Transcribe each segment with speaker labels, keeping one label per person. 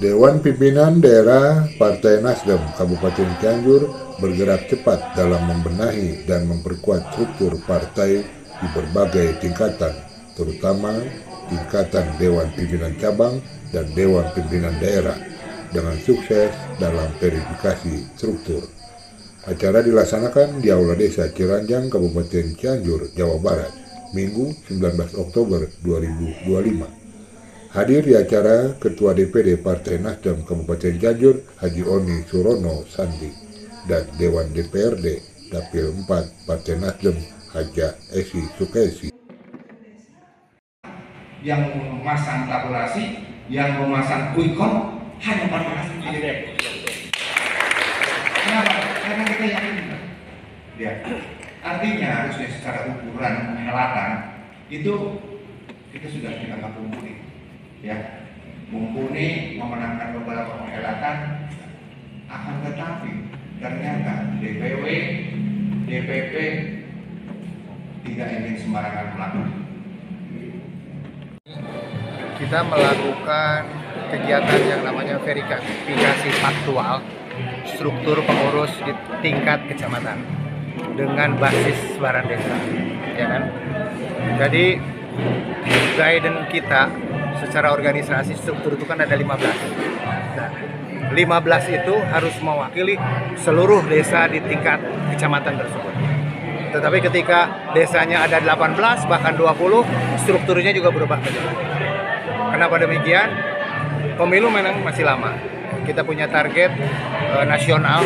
Speaker 1: Dewan Pimpinan Daerah Partai Nasdem Kabupaten Cianjur bergerak cepat dalam membenahi dan memperkuat struktur partai di berbagai tingkatan, terutama tingkatan Dewan Pimpinan Cabang dan Dewan Pimpinan Daerah, dengan sukses dalam verifikasi struktur. Acara dilaksanakan di Aula Desa Ciranjang, Kabupaten Cianjur, Jawa Barat, Minggu 19 Oktober 2025. Hadir di acara Ketua DPD Partai Nasdem Kabupaten Cianjur, Haji Oni Surono Sandi, dan Dewan DPRD Dapil 4 Partai Nasdem, Haja Esi Sukesi.
Speaker 2: Yang memasang tabulasi, yang memasang quick count hanya partai Nasdem. Kenapa? Karena kita yakin. Ya. Artinya harusnya secara ukuran perhelatan itu kita sudah dianggap mumpuni. Ya, mumpuni memenangkan beberapa perhelatan, akan tetapi ternyata DPW, DPP tidak ingin sembarangan melakukan.
Speaker 3: Kita melakukan kegiatan yang namanya verifikasi faktual struktur pengurus di tingkat kecamatan dengan basis sebaran desa, ya kan? Jadi guidance kita secara organisasi struktur itu kan ada 15. Nah, 15 itu harus mewakili seluruh desa di tingkat kecamatan tersebut. Tetapi ketika desanya ada 18 bahkan 20, strukturnya juga berubah saja. Kenapa demikian? Pemilu memang masih lama. Kita punya target nasional,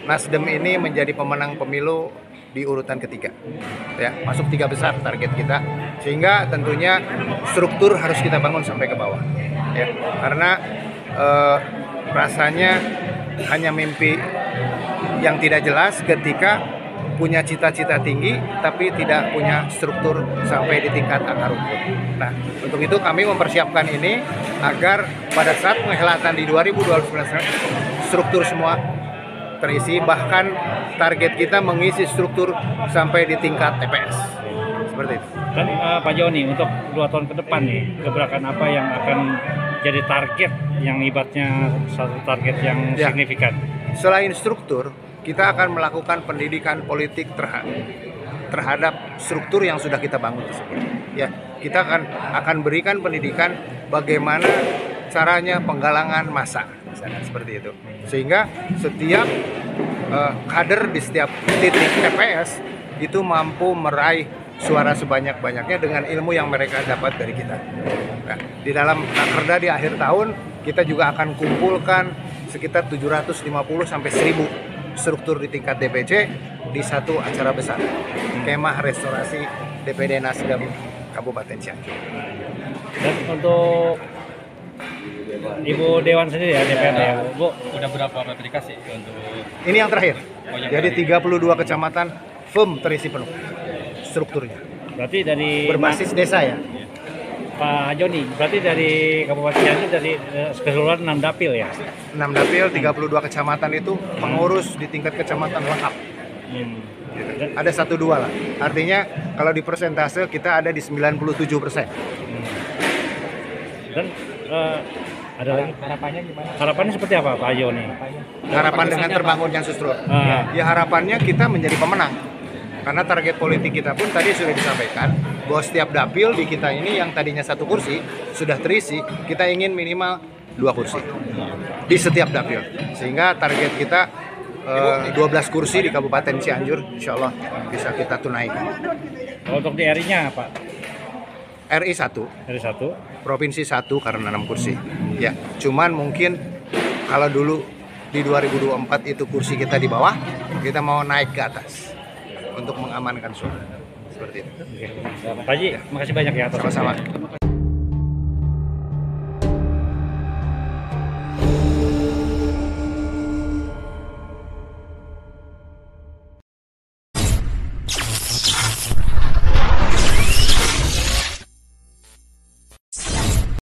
Speaker 3: Nasdem ini menjadi pemenang pemilu di urutan ketiga, ya, masuk 3 besar target kita, sehingga tentunya struktur harus kita bangun sampai ke bawah, ya, karena rasanya hanya mimpi yang tidak jelas ketika punya cita-cita tinggi tapi tidak punya struktur sampai di tingkat akar rumput. Nah, untuk itu kami mempersiapkan ini agar pada saat perhelatan di 2029 struktur semua terisi, bahkan target kita mengisi struktur sampai di tingkat TPS. Seperti itu.
Speaker 4: Dan Pak Joni, untuk 2 tahun ke depan nih, gebrakan apa yang akan jadi target yang ibaratnya satu target yang signifikan?
Speaker 3: Selain struktur, kita akan melakukan pendidikan politik terhadap struktur yang sudah kita bangun tersebut. Ya, kita akan berikan pendidikan bagaimana caranya penggalangan massa, misalnya seperti itu, sehingga setiap kader di setiap titik TPS itu mampu meraih suara sebanyak-banyaknya dengan ilmu yang mereka dapat dari kita. Nah, di dalam Rakerda di akhir tahun kita juga akan kumpulkan sekitar 750 sampai 1000 struktur di tingkat DPC di satu acara besar, kemah restorasi DPD Nasdem Kabupaten Cianjur.
Speaker 4: Dan untuk Ibu Dewan sendiri ya, DPRD ya, Bu,
Speaker 5: udah berapa verifikasi untuk
Speaker 3: ini yang terakhir? Jadi 32 kecamatan firm terisi penuh strukturnya.
Speaker 4: Berarti dari
Speaker 3: berbasis desa ya,
Speaker 4: Pak Joni. Berarti dari Kabupaten Cianjur dari keseluruhan 6 dapil ya.
Speaker 3: 6 dapil, 32 kecamatan itu pengurus di tingkat kecamatan lengkap. Gitu. Ada 1-2 lah. Artinya kalau di persentase kita ada di 97%.
Speaker 4: Dan ada lagi harapannya gimana? Harapannya seperti apa Pak Joni?
Speaker 3: Harapan dengan terbangunnya struktur. Ya harapannya kita menjadi pemenang. Karena target politik kita pun tadi sudah disampaikan bahwa setiap dapil di kita ini yang tadinya 1 kursi sudah terisi, kita ingin minimal 2 kursi di setiap dapil. Sehingga target kita 12 kursi di Kabupaten Cianjur, insya Allah bisa kita tunaikan.
Speaker 4: Untuk di RI-nya Pak?
Speaker 3: RI 1, Provinsi 1 karena 6 kursi. Ya, cuman mungkin kalau dulu di 2024 itu kursi kita di bawah, kita mau naik ke atas untuk mengamankan suara. Seperti itu.
Speaker 4: Pak Haji, makasih banyak ya atas
Speaker 3: sama-sama.